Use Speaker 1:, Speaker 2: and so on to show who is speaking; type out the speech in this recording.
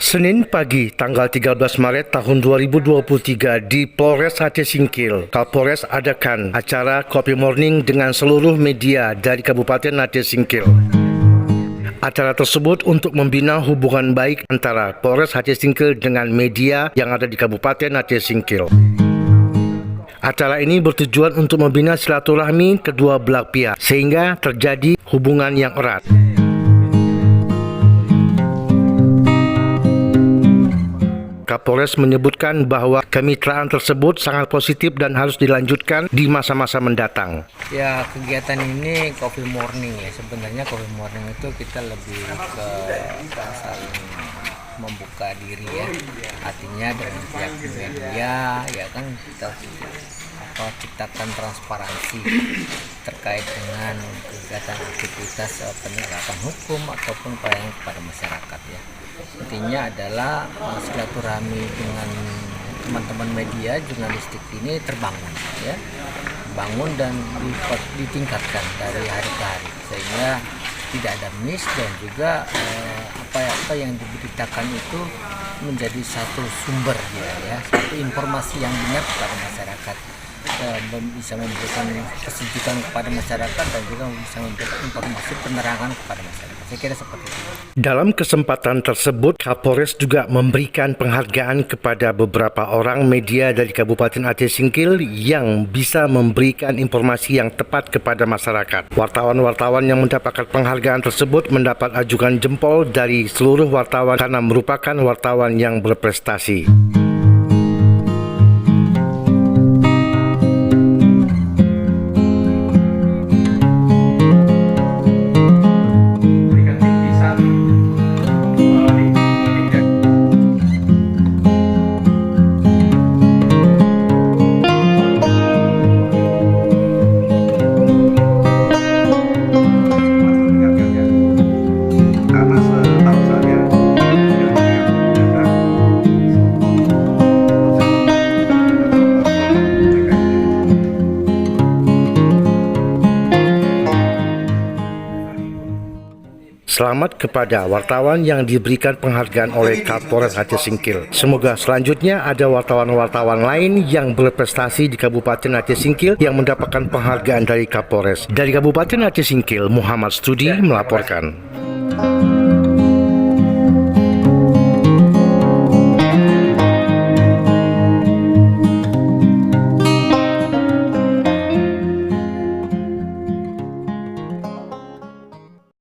Speaker 1: Senin pagi, tanggal 13 Maret tahun 2023 di Polres Aceh Singkil, Kapolres adakan acara Kopi Morning dengan seluruh media dari Kabupaten Aceh Singkil. Acara tersebut untuk membina hubungan baik antara Polres Aceh Singkil dengan media yang ada di Kabupaten Aceh Singkil. Acara ini bertujuan untuk membina silaturahmi kedua belah pihak sehingga terjadi hubungan yang erat. Kapolres menyebutkan bahwa kemitraan tersebut sangat positif dan harus dilanjutkan di masa-masa mendatang.
Speaker 2: Ya, kegiatan ini Coffee Morning ya. Sebenarnya Coffee Morning itu kita lebih ke saling membuka diri ya. Artinya dengan pihak media ya kan kita ciptakan transparansi terkait dengan kegiatan aktivitas penegakan hukum ataupun pelayanan kepada masyarakat ya. Intinya adalah silaturahmi dengan teman-teman media jurnalistik ini terbangun ya, bangun dan ditingkatkan dari hari ke hari sehingga tidak ada miss dan juga apa yang diberitakan itu menjadi satu sumber ya, satu informasi yang benar kepada masyarakat, bisa memberikan kesejukan kepada masyarakat dan juga bisa memberikan informasi penerangan kepada masyarakat. Saya kira seperti itu.
Speaker 1: Dalam kesempatan tersebut, Kapolres juga memberikan penghargaan kepada beberapa orang media dari Kabupaten Aceh Singkil yang bisa memberikan informasi yang tepat kepada masyarakat. Wartawan-wartawan yang mendapatkan penghargaan tersebut mendapat ajukan jempol dari seluruh wartawan karena merupakan wartawan yang berprestasi. Selamat kepada wartawan yang diberikan penghargaan oleh Kapolres Aceh Singkil. Semoga selanjutnya ada wartawan-wartawan lain yang berprestasi di Kabupaten Aceh Singkil yang mendapatkan penghargaan dari Kapolres. Dari Kabupaten Aceh Singkil, Muhammad Studi melaporkan.